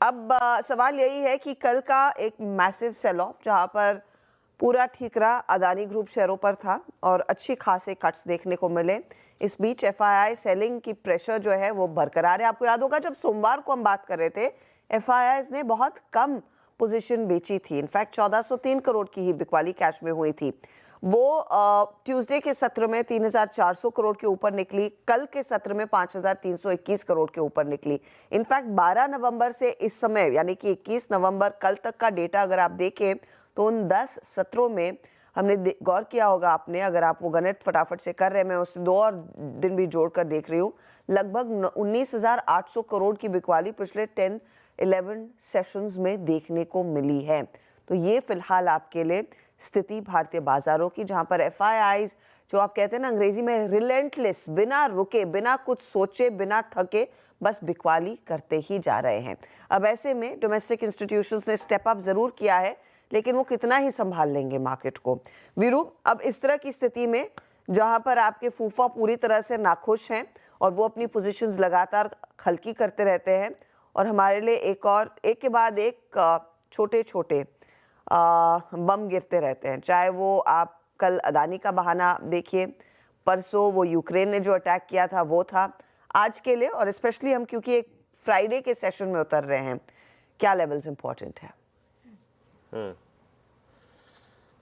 अब सवाल यही है कि कल का एक मैसिव सेल ऑफ जहां पर पूरा ठीकरा अदानी ग्रुप शेयरों पर था और अच्छी खासे कट्स देखने को मिले। इस बीच एफआईआई सेलिंग की प्रेशर जो है वो बरकरार है। आपको याद होगा जब सोमवार को हम बात कर रहे थे, एफआईआई ने बहुत कम पोजीशन बेची थी। इनफैक्ट 1403 करोड़ की ही बिकवाली कैश में हुई थी। वो ट्यूसडे के सत्र में 3400 करोड़ के ऊपर निकली, कल के सत्र में 5321 करोड़ के ऊपर निकली। इनफैक्ट 12 नवंबर से इस समय यानी कि 21 नवंबर कल तक का डेटा अगर आप देखें तो उन 10 सत्रों में हमने गौर किया होगा आपने, अगर आप वो गणित फटाफट से कर रहे हैं, मैं उससे 2 और दिन भी जोड़कर देख रही हूँ, लगभग 19,800 करोड़ की बिकवाली पिछले 10-11 सेशंस में देखने को मिली है। तो ये फिलहाल आपके लिए स्थिति भारतीय बाजारों की, जहां पर एफआईआईज जो आप कहते हैं ना अंग्रेजी में रिलेंटलेस, बिना रुके, बिना कुछ सोचे, बिना थके बस बिकवाली करते ही जा रहे हैं। अब ऐसे में डोमेस्टिक इंस्टीट्यूशंस ने स्टेप अप जरूर किया है, लेकिन वो कितना ही संभाल लेंगे मार्केट को। वीरू, अब इस तरह की स्थिति में जहां पर आपके फूफा पूरी तरह से नाखुश हैं और वो अपनी पोजीशंस लगातार हल्की करते रहते हैं और हमारे लिए एक के बाद एक छोटे छोटे बम गिरते रहते हैं, चाहे वो आप कल अदानी का बहाना देखिए, परसों वो यूक्रेन ने जो अटैक किया था वो था। आज के लिए और स्पेशली हम क्योंकि एक फ्राइडे के सेशन में उतर रहे हैं, क्या लेवल्स इंपॉर्टेंट है?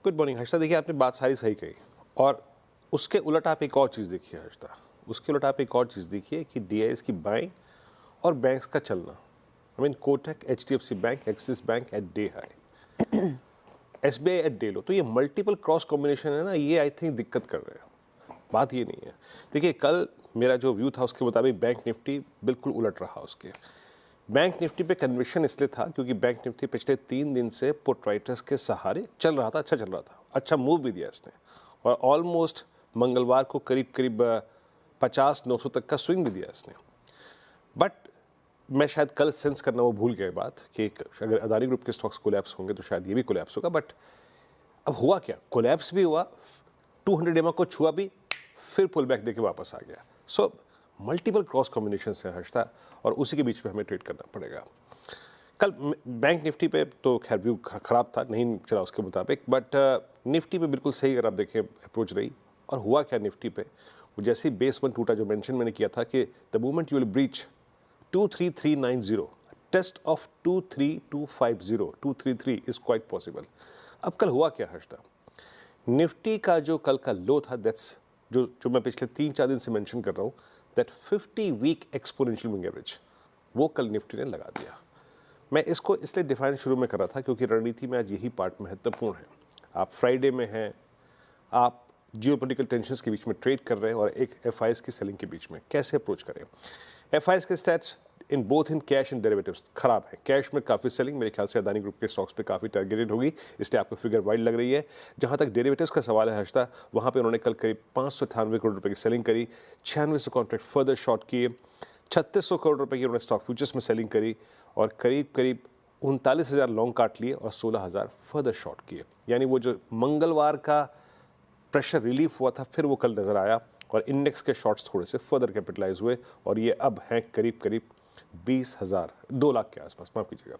Good morning Harshita. देखिए, आपने बात सारी सही कही और उसके उलट आप एक और चीज़ देखिए हर्षिता, उसके उलट आप एक और चीज़ देखिए कि डीआईएस की बाइंग और बैंक्स का चलना। I mean Kotak, HDFC bank, Axis bank at day high, SBI at day low. तो ये मल्टीपल क्रॉस कॉम्बिनेशन है ना, ये आई थिंक दिक्कत कर रहे हैं। बात ये नहीं है। देखिए, कल मेरा जो व्यू था उसके मुताबिक बैंक निफ्टी बिल्कुल उलट रहा। उसके बैंक निफ्टी पे कन्विक्शन इसलिए था क्योंकि बैंक निफ्टी पिछले 3 दिन से पुट राइटर्स के सहारे चल रहा था, अच्छा चल रहा था, अच्छा मूव भी दिया इसने और ऑलमोस्ट मंगलवार को करीब करीब 50-900 तक का स्विंग भी दिया इसने। बट मैं शायद कल सेंस करना वो भूल गए बात कि अगर अदानी ग्रुप के स्टॉक्स कोलैप्स होंगे तो शायद ये भी कोलैप्स होगा। बट अब हुआ क्या, कोलैप्स भी हुआ, 200 EMA को छुआ भी, फिर पुल बैक देके वापस आ गया। सो मल्टीपल क्रॉस कॉम्बिनेशन है हर्षिता और उसी के बीच में हमें ट्रेड करना पड़ेगा। कल बैंक निफ्टी पे तो खैर व्यू खराब था, नहीं चला उसके मुताबिक, बट निफ्टी पे बिल्कुल सही अगर आप देखें अप्रोच रही। और हुआ क्या निफ्टी पे, वो जैसे ही बेस 1 टूटा, जो मेंशन मैंने किया था कि the moment you will breach 23390, test of 23250, 233 is quite possible. अब कल हुआ क्या हर्षिता, निफ्टी का जो कल का लो था, दैट्स जो मैं पिछले 3-4 दिन से मेंशन कर रहा हूँ, that 50 week exponential moving average, वो कल निफ्टी ने लगा दिया। मैं इसको इसलिए डिफाइन शुरू में कर रहा था क्योंकि रणनीति में आज यही पार्ट महत्वपूर्ण है। आप फ्राइडे में हैं, आप जियोपॉलिटिकल टेंशंस के बीच में ट्रेड कर रहे हैं और एक एफआईएस की सेलिंग के बीच में कैसे अप्रोच करें। एफआईएस के stats in both in cash and derivatives खराब है। कैश में काफ़ी सेलिंग, मेरे ख्याल से अदानी ग्रुप के स्टॉक्स पे काफ़ी टारगेटेड होगी, इसलिए आपको फिगर वाइड लग रही है। जहां तक डेरिवेटिव्स का सवाल है हर्षिता, वहां पे उन्होंने कल करीब 598 करोड़ रुपए की सेलिंग करी, 9600 कॉन्ट्रैक्ट फर्दर शॉर्ट किए, 3600 करोड़ रुपए की उन्होंने स्टॉक फ्यूचर्स में सेलिंग करी और करीब करीब 39,000 लॉन्ग काट लिए और 16,000 फर्दर शॉर्ट किए। यानी वो जो मंगलवार का प्रेशर रिलीफ हुआ था, फिर वो कल नजर आया और इंडेक्स के शॉर्ट्स थोड़े से फर्दर कैपिटलाइज हुए और ये अब हैं करीब करीब 20,000, 2 लाख के आसपास, माफ कीजिएगा।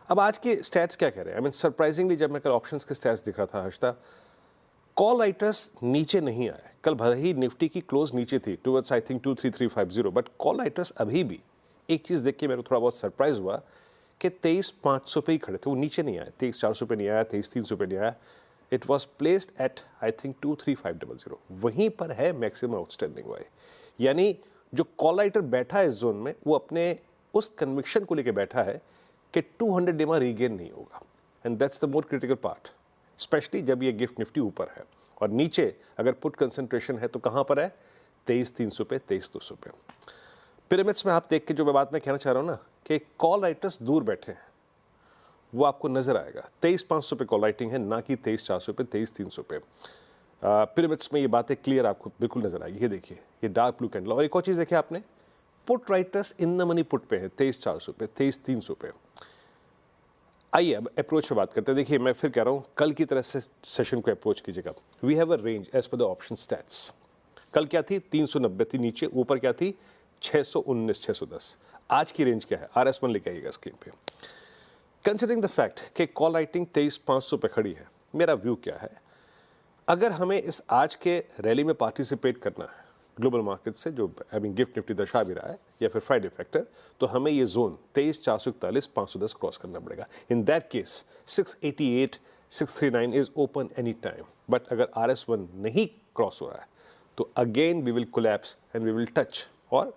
अब आज के स्टैट्स क्या कह रहे हैं, आई मीन सरप्राइजिंगली जब मैं कल ऑप्शंस के स्टैट्स दिख रहा था हर्षिता, कॉल राइटर्स नीचे नहीं आए। कल भले ही निफ्टी की क्लोज नीचे थी towards I think 23350, but call writers अभी भी, एक चीज देख के मेरे को थोड़ा बहुत सरप्राइज हुआ कि 23,500 पे ही खड़े थे, वो नीचे नहीं आए, 23,400 पे नहीं आया, 23,300 पे नहीं आया। It was placed at I think 23500, वहीं पर है मैक्सिमम आउटस्टैंडिंग वाई। यानी जो कॉल राइटर बैठा है इस जोन में, वो अपने उस कन्विक्शन को लेकर बैठा है कि 200 EMA रीगेन नहीं होगा, and that's the more critical part, specially जब ये गिफ्ट निफ्टी ऊपर है और नीचे अगर पुट कंसंट्रेशन है तो कहां पर है, 23,300 पे, 23,200 पे। पिरामिड्स में आप देख के जो बात मैं कहना चाह रहा हूं ना, कि कॉल राइटर्स दूर बैठे हैं, वो आपको नजर आएगा। 23,500 पे कॉल राइटिंग है, ना कि 23,400 पे, 23,300 पे। पिरामिड्स में ये बातें क्लियर आपको बिल्कुल नजर आएगी। ये देखिए, ये डार्क ब्लू कैंडल। और एक और चीज देखिए आपने, put writers in the money put पे है 23,400 पे, 23,300 पे। आइए अब अप्रोच पे बात करते हैं। देखिए, मैं फिर कह रहा हूं, कल की तरह से सेशन को अप्रोच कीजिएगा। We have a range as per the option stats. कल क्या थी, 390 थी नीचे, ऊपर क्या थी 619, 610। आज की रेंज क्या है, RS1 लेके आइएगा स्क्रीन पे। कंसिडरिंग द फैक्ट कि कॉल राइटिंग 23,500 पे खड़ी है, मेरा व्यू क्या है, अगर हमें इस आज के रैली में पार्टिसिपेट करना है ग्लोबल मार्केट से, जो गिफ्ट निफ्टी दर्शा भी रहा है, या फिर फ्राइडे फैक्टर, तो हमें ये जोन 23,441 510 क्रॉस करना पड़ेगा। In that case 688 639 is open any time, but अगर RS1 नहीं क्रॉस हो रहा है तो again we will collapse and we will touch, और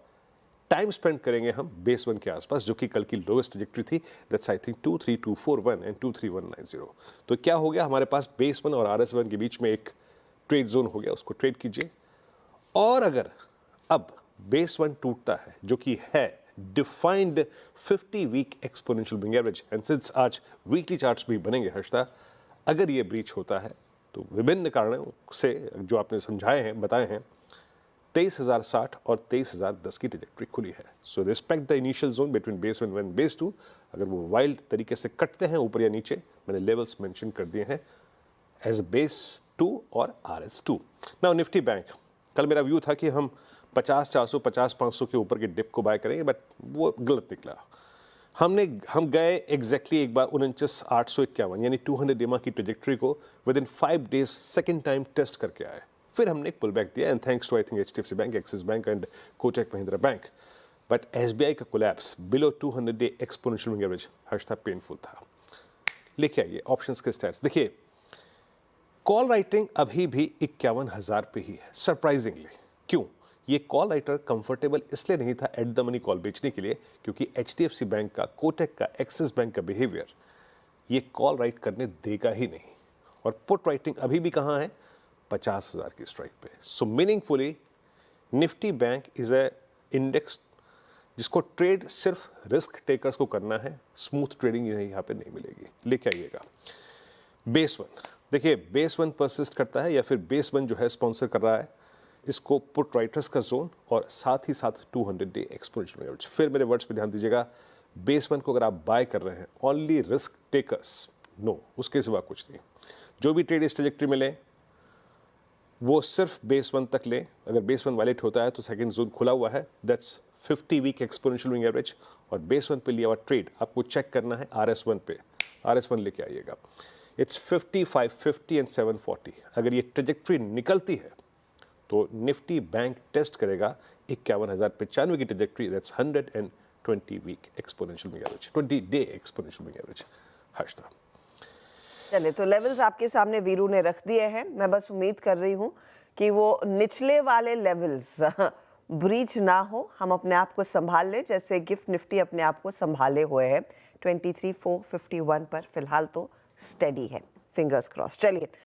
टाइम स्पेंड करेंगे हम बेस 1 के आसपास, जो कि कल की लोएस्ट ट्रजेक्टरी थी, दैट्स आई थिंक 23241 एंड 23190। तो क्या हो गया, हमारे पास बेस 1 और RS1 के बीच में एक ट्रेड जोन हो गया, उसको ट्रेड कीजिए। और अगर अब बेस 1 टूटता है, जो कि है defined 50 week exponential moving average, and since आज वीकली चार्ट्स भी बनेंगे हर्षदा, अगर ये ब्रीच होता है तो विभिन्न कारणों से जो आपने समझाए हैं, बताए हैं, 23,060 और 23,010 की ट्रजेक्टरी खुली है। So respect the initial zone between base 1 and base 2। अगर वो वाइल्ड तरीके से कटते हैं ऊपर या नीचे, मैंने लेवल्स मेंशन कर दिए हैं एज बेस 2 और RS2। नाउ निफ्टी बैंक, कल मेरा व्यू था कि हम 50,400 50,500 के ऊपर के डिप को बाय करेंगे, बट वो गलत निकला। हम गए एग्जैक्टली एक बार 49,851 यानी 200 EMA की ट्रजेक्टरी को within 5 days second time test करके आए। फिर हमने एक पुल बैक दिया, and thanks to I think HDFC bank, Axis bank and Kotak Mahindra bank. But SBI का collapse below 200 day exponential moving average harsh था, पेनफुल था। लेके आइए ऑप्शंस के स्टैट्स। देखिए, कॉल राइटिंग अभी भी 51,000 पे ही है, सरप्राइजिंगली। क्यों? ये कॉल राइटर कंफर्टेबल इसलिए नहीं था एट द मनी कॉल बेचने के लिए, क्योंकि HDFC बैंक का, कोटक का, एक्सिस बैंक का बिहेवियर ये कॉल राइट करने देगा ही नहीं। और पुट राइटिंग अभी भी कहाँ है, 50,000 की स्ट्राइक पे। So meaningfully Nifty bank is a index जिसको ट्रेड सिर्फ रिस्क टेकर्स को करना है, स्मूथ ट्रेडिंग यहाँ पे नहीं मिलेगी। लेके आइएगा बेस 1। देखिए, बेस 1 परसिस्ट करता है या फिर बेस 1 जो है स्पॉन्सर कर रहा है इसको पुट राइटर्स का जोन, और साथ ही साथ 200 डे एक्सपोनेंशियल एवरेज। फिर मेरे वर्ड्स पे ध्यान दीजिएगा, बेस 1 को अगर आप बाय कर रहे हैं, ओनली रिस्क टेकर्स, नो, उसके सिवा कुछ नहीं। जो भी ट्रेड इस ट्रजेक्टरी में लें वो सिर्फ बेस 1 तक लें। अगर बेस 1 वायलेट होता है तो सेकंड जोन खुला हुआ है, that's 50 week exponential moving average, और बेस 1 पे लिया हुआ ट्रेड आपको चेक करना है RS1 पे। RS1 लेके आइएगा, इट्स 50, 550 एंड 740। अगर ये ट्रजेक्टरी निकलती है तो निफ्टी बैंक टेस्ट करेगा 51,095 की trajectory, that's 120 week exponential moving average, 20 day exponential moving average. Harshada, चलिए, तो लेवल्स आपके सामने वीरू ने रख दिए हैं। मैं बस उम्मीद कर रही हूँ कि वो निचले वाले लेवल्स ब्रीच ना हो, हम अपने आप को संभाल लें जैसे गिफ्ट निफ्टी अपने आप को संभाले हुए है। 23,451 पर फिलहाल तो स्टेडी है, फिंगर्स क्रॉस। चलिए।